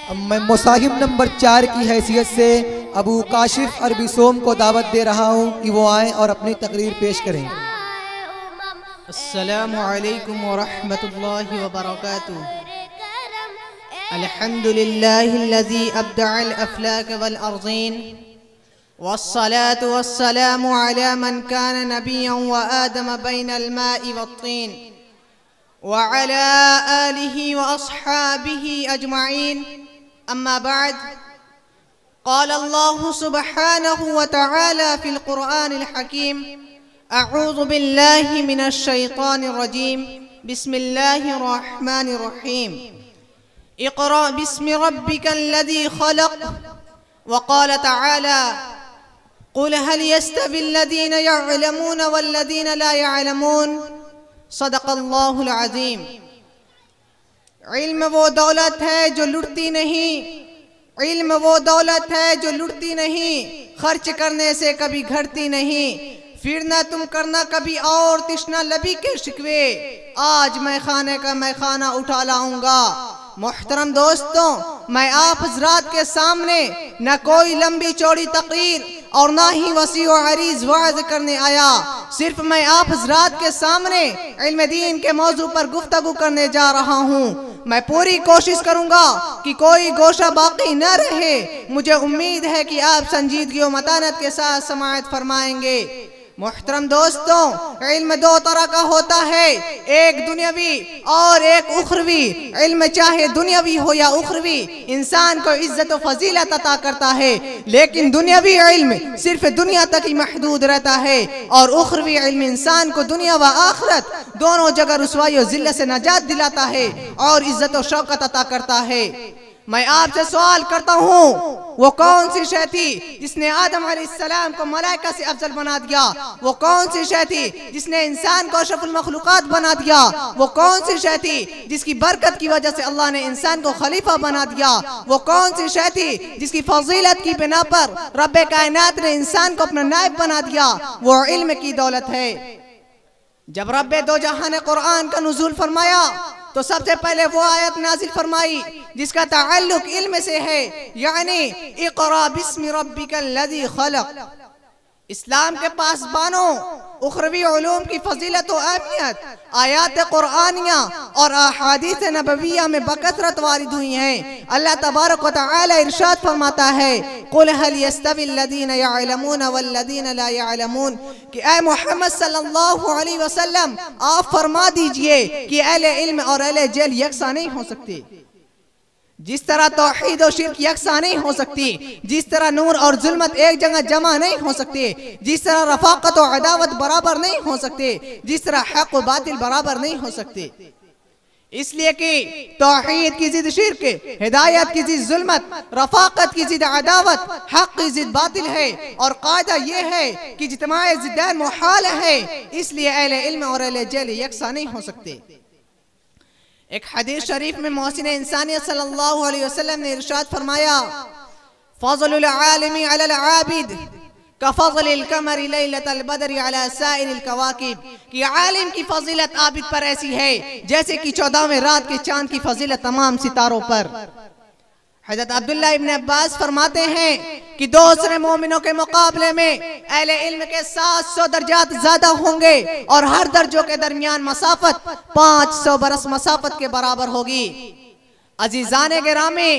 मैं मुसाहिब नंबर 4 की हैसियत से अबू काशिफ अरबी सोम को दावत दे रहा हूँ कि वो आएँ और अपनी तकरीर पेश करें। अस्सलामु अलैकुम व रहमतुल्लाहि व बरकातुहू। अल्हम्दुलिल्लाहिल्लज़ी अब्दअल अफ़लाक वल अर्ज़ीन वस्सलातु वस्सलामु अला मन कान नबिय्यन व आदम बैनल माइ वत्तीन व अला आलिहि व अस्हाबिहि अजमईन। अम्मा बाद, क़ाल अल्लाहु सुब्हानहु व तआला फ़िल क़ुरआनिल हकीम, अऊज़ु बिल्लाहि मिनश शैतानिर रजीम, बिस्मिल्लाहिर रहमानिर रहीम। इक़रा बिस्मि रब्बिकल्लज़ी ख़लक़। व क़ाल तआला, क़ुल हल यस्तविल्लज़ीना यअलमून वल्लज़ीना ला यअलमून। सदक़ल्लाहुल अज़ीम। इल्म वो दौलत है जो लुटती नहीं, इल्म वो दौलत है जो लुटती नहीं, खर्च करने से कभी घटती नहीं। फिर न तुम करना कभी और तिश्ना लबी के शिकवे, आज मैं खाने का मैं खाना उठा लाऊंगा। मोहतरम दोस्तों, मैं आप हजरात के सामने न कोई लंबी चौड़ी तकरीर और ना ही वसी व अरीज वाज़ करने आया, सिर्फ मैं आप हजरात के सामने इल्म दीन के मौजू पर गुफ्तगू करने जा रहा हूँ। मैं पूरी कोशिश करूँगा कि कोई गोशा बाकी न रहे। मुझे उम्मीद है कि आप संजीदगी और मतानत के साथ समाअत फरमाएंगे। मोहतरम दोस्तों, इल्म दो तरह का होता है, एक दुनियावी और एक उखरवी। इल्म चाहे दुनियावी हो या उखरवी इंसान को इज्जत और फजीलत अता करता है, लेकिन दुनियावी इल्म सिर्फ दुनिया तक ही महदूद रहता है और उखरवी इल्म इंसान को दुनिया व आखिरत दोनों जगह रुसवाई और जिल्लत से नजात दिलाता है और इज्जत और शौकत अता करता है। मैं आपसे सवाल करता हूँ, वो कौन सी शय थी जिसने आदम अलैहिस्सलाम को मलाइका से अफजल बना दिया? वो कौन सी शय थी जिसने इंसान को अशरफुल मखलूकात बना दिया? वो कौन सी शय थी जिसकी बरकत की वजह से अल्लाह ने इंसान को खलीफा बना दिया? वो कौन सी शय थी जिसकी फजीलत की बिना पर रब्बे कायनात ने इंसान को अपना नायब बना दिया? वो इल्म की दौलत है। जब रब्बे दो जहां ने कुरान का नुज़ूल फरमाया तो सबसे पहले वो आयत नाजिल फरमाई जिसका ताल्लुक इल्म से है, यानी इक़रा बिस्मि रब्बिकल्लज़ी ख़लक़। इस्लाम के पासबानों उखरवी उलूम की फजीलत व अहमियत आयात कुरानिया और अहादीस नबविया में बकसरत वारिद हुई हैं। अल्लाह तबारक व तआला इरशाद फरमाता है, कुल हल यस्तविल्लज़ीना यअलमून वल्लज़ीना ला यअलमून, कि ऐ मोहम्मद सल्लल्लाहु अलैहि वसल्लम आप फरमा दीजिए कि अहले इल्म और अहले जहल यकसा नहीं हो सकते। जिस तरह तौहीद और शिर्क यकसा नहीं हो सकती, जिस तरह नूर और जुल्मत एक जगह जमा नहीं हो सकते, जिस तरह रफाकत और अदावत बराबर नहीं हो सकते, जिस तरह हक और बातिल बराबर नहीं हो सकते। इसलिए कि तौहीद की जिद शिर्क, हिदायत की जिद जुल्मत, रफाकत की जिद अदावत, हक की जिद बातिल है और कायदा ये है कि जितमाए जिद्दैन मुहाल है। इसलिए अहले इल्म और अहले जहल यकसा नहीं हो सकते। एक हदीस शरीफ में मोहसिन इंसानियत सल्लल्लाहु अलैहि वसल्लम ने इरशाद फरमाया, फ़ज़लुल आलिमी अलल आबिद कफ़ज़लिल क़मरि लैलतल बदरि अला साइरिल कवाकिब, कि आलिम की फजीलत आबिद पर ऐसी है जैसे कि 14वें रात के चांद की फजीलत तमाम सितारों पर। हज़रत अब्दुल्लाह इब्न अब्बास फरमाते हैं कि दूसरे मोमिनों के मुकाबले में अहले इल्म के 700 दर्जात ज्यादा होंगे और हर दर्जों के दरमियान मसाफत 500 बरस मसाफत के बराबर होगी। अजीजाने गिरामी,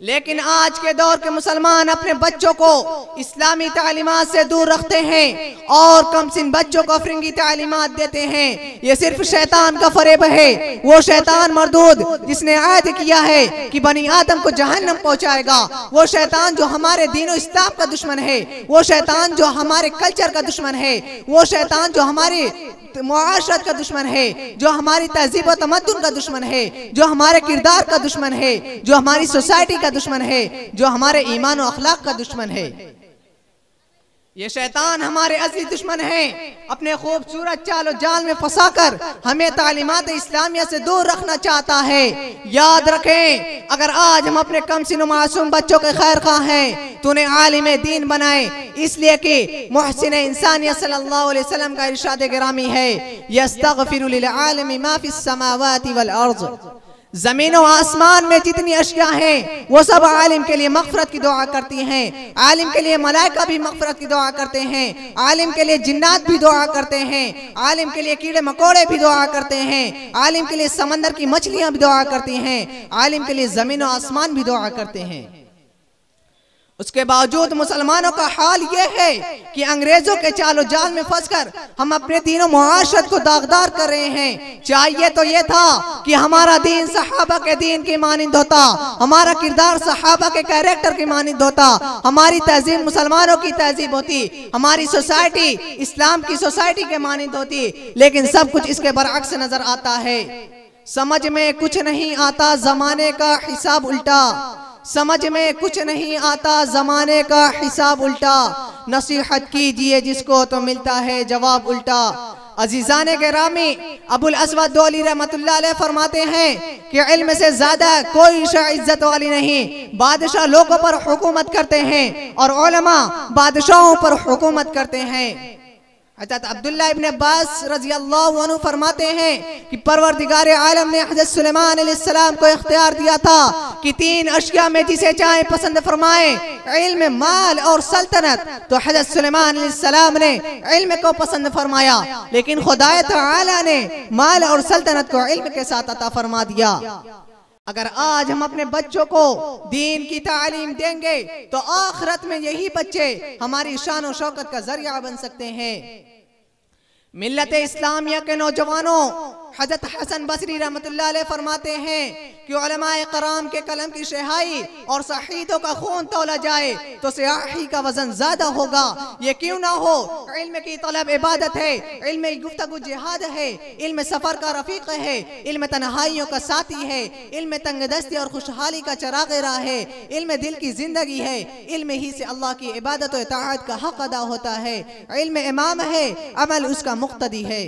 लेकिन आज के दौर के मुसलमान अपने बच्चों को इस्लामी तालीमात से दूर रखते हैं और कमसिन बच्चों को अफरींगी तालीमात देते हैं। ये सिर्फ शैतान का फरेब है, वो शैतान मरदूद जिसने आयत किया है कि बनी आदम को जहन्नम पहुंचाएगा, वो शैतान जो हमारे दीन और इस्लाम का दुश्मन है, वो शैतान जो हमारे कल्चर का दुश्मन है, वो शैतान जो हमारी मुआशरत का दुश्मन है, जो हमारी तहजीब और तमद्दुन का दुश्मन है, जो हमारे किरदार का दुश्मन है, जो हमारी सोसाइटी का दुश्मन है, जो हमारे ईमान और अखलाक का दुश्मन है। ये शैतान हमारे असली दुश्मन है। अपने खूबसूरत चाल और जाल में फंसाकर हमें तालीमात इस्लामिया से दूर रखना चाहता है। याद रखें, अगर आज हम अपने कमसिन और मासूम बच्चों के खैर खा हैं तो उन्हें आलिम दीन बनाए, इसलिए कि मुहसिन इंसानियत सल्लल्लाहु अलैहि वसल्लम का इरशाद गिरामी है, यस्तगफिरु लिल आलिमी मा फिस समावाति वल अर्ज़। जमीन और आसमान में जितनी अशिया हैं वो सब आलिम के लिए मग़फ़िरत की दुआ करती हैं। आलिम के लिए मलाइका भी मग़फ़िरत की दुआ करते हैं, आलिम के लिए जिन्नात भी दुआ करते हैं, आलिम के लिए कीड़े मकोड़े भी दुआ करते हैं, आलिम के लिए समंदर की मछलियां भी दुआ करती हैं, आलिम के लिए जमीन और आसमान भी दुआ करते हैं। उसके बावजूद मुसलमानों का हाल ये है कि अंग्रेजों के चालो जाल में फंसकर हम अपने दीनों मुआशरत को दागदार कर रहे हैं। चाहिए तो ये था कि हमारा दीन सहाबा के दीन की मानिंद होता, हमारा किरदार सहाबा के कैरेक्टर की मानिंद होता, हमारी तहजीब मुसलमानों की तहजीब होती, हमारी सोसाइटी इस्लाम की सोसाइटी के मानिंद होती। लेकिन सब कुछ इसके बरअक्स नजर आता है। समझ में कुछ नहीं आता, जमाने का हिसाब उल्टा। समझ में कुछ नहीं आता, जमाने का हिसाब उल्टा। नसीहत कीजिए जिसको तो मिलता है जवाब उल्टा। अजीजाने गिरामी अबुल अस्वद दौली रहमतुल्लाह अलैह फरमाते हैं कि इल्म से ज्यादा कोई शय इज्जत वाली नहीं। बादशाह लोगों पर हुकूमत करते हैं और उलमा बादशाहों पर हुकूमत करते हैं। हज़रत अब्दुल्लाह इब्न अब्बास रज़ियल्लाहु अन्हु फरमाते हैं कि परवरदिगार आलम ने हज़रत सुलेमान अलैहिस्सलाम को इख्तियार दिया था कि 3 अशिया में जिसे चाहे पसंद फरमाए, इल्म, माल और सल्तनत। तो हज़रत सुलेमान अलैहिस्सलाम ने इल्म को पसंद फरमाया, लेकिन खुदाए तआला ने माल और सल्तनत को इल्म के साथ अता फरमा दिया। अगर आज हम अपने बच्चों को दीन की तालीम देंगे तो आखिरत में यही बच्चे हमारी शान और शौकत का जरिया बन सकते हैं। मिल्लत इस्लामिया के नौजवानों, हज़रत हसन बसरी रहमतुल्लाह अलैह फरमाते हैं कि उलमाए कराम के कलम की शहाई और शहीदों का खून तौला जाए तो सियाही का वजन ज्यादा होगा। ये क्यों ना हो? इल्म की तलब इबादत है, इल्म गुफ्तगू जिहाद है, इल्म सफर का रफीक है, इल्म तन्हाइयों का साथी है, इल्म तंगदस्ती और खुशहाली का चराग़ राह है, इल्म दिल की जिंदगी है। इल्म ही से अल्लाह की इबादत और इताअत का हक अदा होता है। इल्म इमाम है, अमल उसका मुक्तदी है।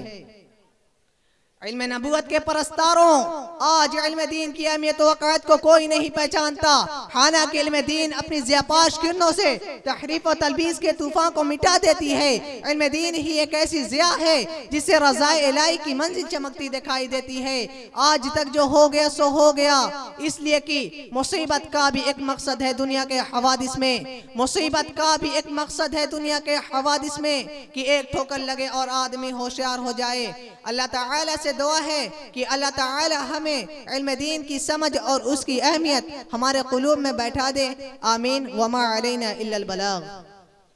इल्म नबूवत के परस्तारों, आज इल्म दीन की अहमियत व वक़ायत को कोई नहीं पहचानता। हालांकि इल्म दीन अपनी ज़ियापाश किरणों से तहरीफ और तलबीस के तूफान को मिटा देती है। इल्म दीन ही एक ऐसी ज़िया है जिससे रज़ाए इलाही की मंजिल चमकती दिखाई देती है। आज तक जो हो गया सो हो गया, इसलिए कि मुसीबत का भी एक मकसद है दुनिया के हवादिस में। मुसीबत का भी एक मकसद है दुनिया के हवादिस में कि एक ठोकर लगे और आदमी होशियार हो जाए। अल्लाह ताला से दुआ है कि अल्लाह ताला हमें इल्म दीन की समझ और उसकी अहमियत हमारे क़ुलूब में बैठा दे। आमीन। वमा अलैना इल्लल बलाग।